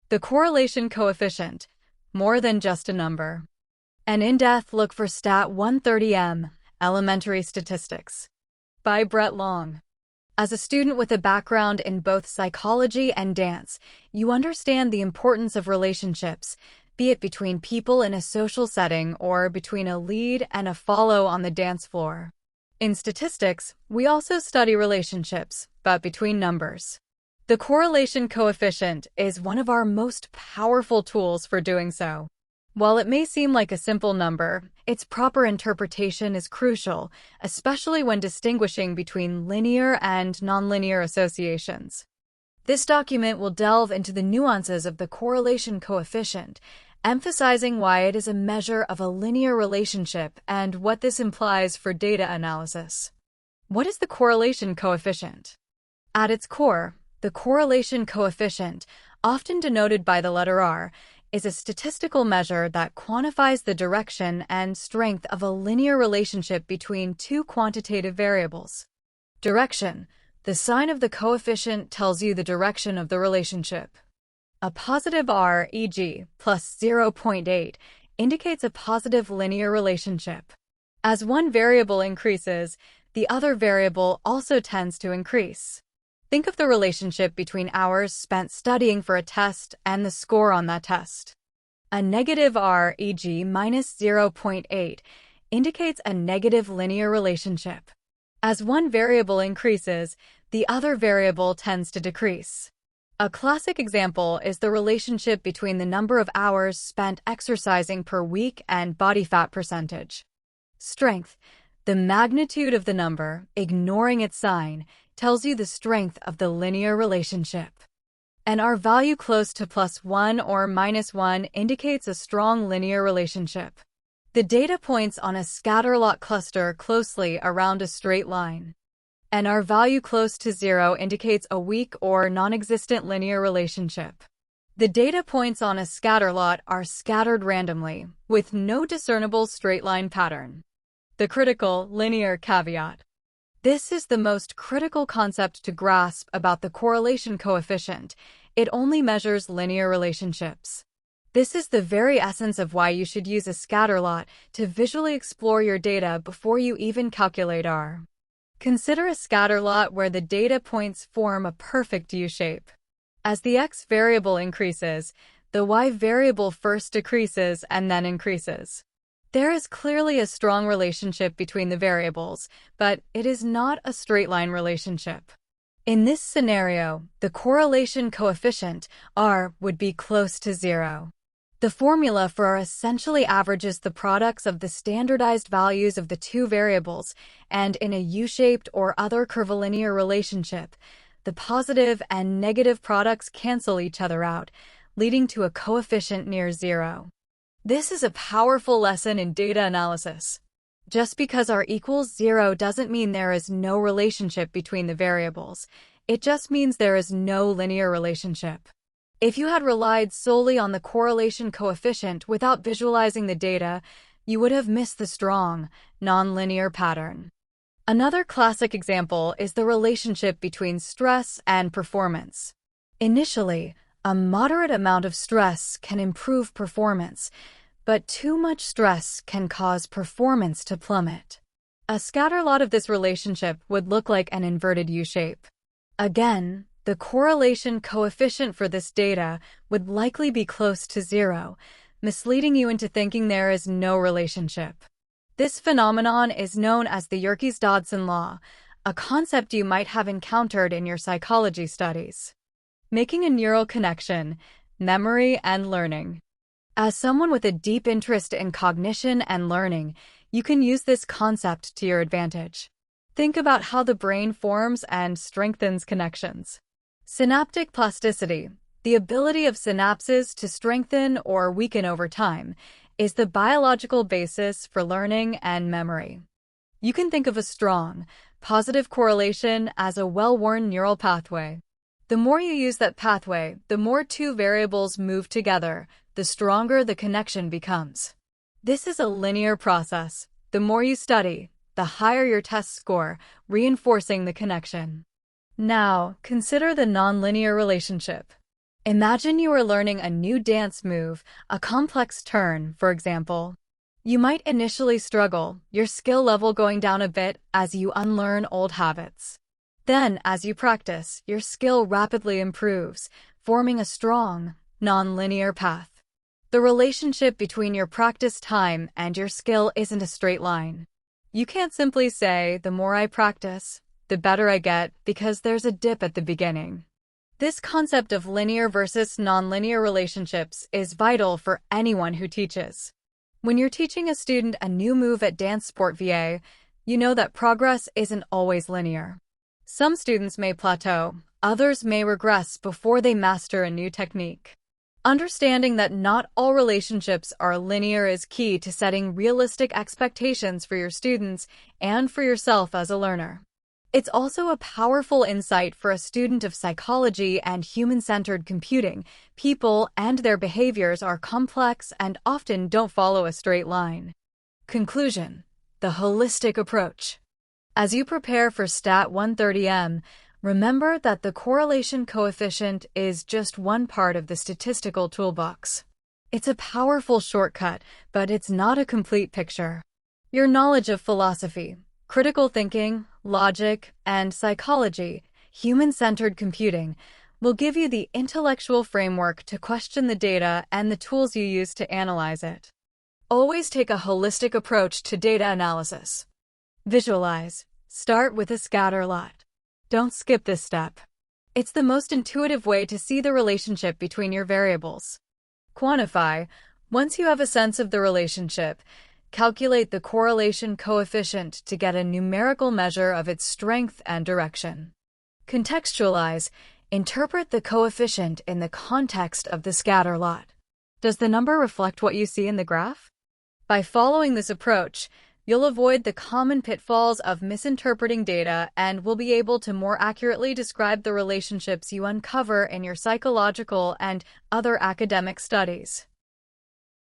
The correlation coefficient, more than just a number. An in-depth look for Stat 130M, Elementary Statistics, by Brett Long. As a student with a background in both psychology and dance, you understand the importance of relationships, be it between people in a social setting or between a lead and a follow on the dance floor. In statistics, we also study relationships, but between numbers. The correlation coefficient is one of our most powerful tools for doing so. While it may seem like a simple number, its proper interpretation is crucial, especially when distinguishing between linear and nonlinear associations. This document will delve into the nuances of the correlation coefficient, emphasizing why it is a measure of a linear relationship and what this implies for data analysis. What is the correlation coefficient? At its core, the correlation coefficient, often denoted by the letter R, is a statistical measure that quantifies the direction and strength of a linear relationship between two quantitative variables. Direction. The sign of the coefficient tells you the direction of the relationship. A positive R, e.g., plus 0.8, indicates a positive linear relationship. As one variable increases, the other variable also tends to increase. Think of the relationship between hours spent studying for a test and the score on that test. A negative R, e.g., minus 0.8, indicates a negative linear relationship. As one variable increases, the other variable tends to decrease. A classic example is the relationship between the number of hours spent exercising per week and body fat percentage. Strength. The magnitude of the number, ignoring its sign, tells you the strength of the linear relationship. An R value close to +1 or -1 indicates a strong linear relationship. The data points on a scatterlot cluster closely around a straight line. An R value close to 0 indicates a weak or non-existent linear relationship. The data points on a scatterlot are scattered randomly, with no discernible straight-line pattern. The critical, linear caveat. This is the most critical concept to grasp about the correlation coefficient. It only measures linear relationships. This is the very essence of why you should use a scatterlot to visually explore your data before you even calculate R. Consider a scatterlot where the data points form a perfect U-shape. As the X variable increases, the Y variable first decreases and then increases. There is clearly a strong relationship between the variables, but it is not a straight-line relationship. In this scenario, the correlation coefficient, R, would be close to 0. The formula for R essentially averages the products of the standardized values of the two variables, and in a U-shaped or other curvilinear relationship, the positive and negative products cancel each other out, leading to a coefficient near 0. This is a powerful lesson in data analysis. Just because R equals 0 doesn't mean there is no relationship between the variables. It just means there is no linear relationship. If you had relied solely on the correlation coefficient without visualizing the data, you would have missed the strong, nonlinear pattern. Another classic example is the relationship between stress and performance. Initially, a moderate amount of stress can improve performance, but too much stress can cause performance to plummet. A scatterlot of this relationship would look like an inverted U-shape. Again, the correlation coefficient for this data would likely be close to 0, misleading you into thinking there is no relationship. This phenomenon is known as the Yerkes-Dodson law, a concept you might have encountered in your psychology studies. Making a neural connection, memory, and learning. As someone with a deep interest in cognition and learning, you can use this concept to your advantage. Think about how the brain forms and strengthens connections. Synaptic plasticity, the ability of synapses to strengthen or weaken over time, is the biological basis for learning and memory. You can think of a strong, positive correlation as a well-worn neural pathway. The more you use that pathway, the more two variables move together, the stronger the connection becomes. This is a linear process. The more you study, the higher your test score, reinforcing the connection. Now, consider the nonlinear relationship. Imagine you are learning a new dance move, a complex turn, for example. You might initially struggle, your skill level going down a bit as you unlearn old habits. Then, as you practice, your skill rapidly improves, forming a strong, non-linear path. The relationship between your practice time and your skill isn't a straight line. You can't simply say, the more I practice, the better I get, because there's a dip at the beginning. This concept of linear versus nonlinear relationships is vital for anyone who teaches. When you're teaching a student a new move at Dance Sport VA, you know that progress isn't always linear. Some students may plateau, others may regress before they master a new technique. Understanding that not all relationships are linear is key to setting realistic expectations for your students and for yourself as a learner. It's also a powerful insight for a student of psychology and human-centered computing. People and their behaviors are complex and often don't follow a straight line. Conclusion: the holistic approach. As you prepare for STAT 130M, remember that the correlation coefficient is just one part of the statistical toolbox. It's a powerful shortcut, but it's not a complete picture. Your knowledge of philosophy, critical thinking, logic, and psychology, human-centered computing, will give you the intellectual framework to question the data and the tools you use to analyze it. Always take a holistic approach to data analysis. Visualize. Start with a scatter lot. Don't skip this step. It's the most intuitive way to see the relationship between your variables. Quantify. Once you have a sense of the relationship, calculate the correlation coefficient to get a numerical measure of its strength and direction. Contextualize. Interpret the coefficient in the context of the scatter lot. Does the number reflect what you see in the graph? By following this approach, you'll avoid the common pitfalls of misinterpreting data and will be able to more accurately describe the relationships you uncover in your psychological and other academic studies.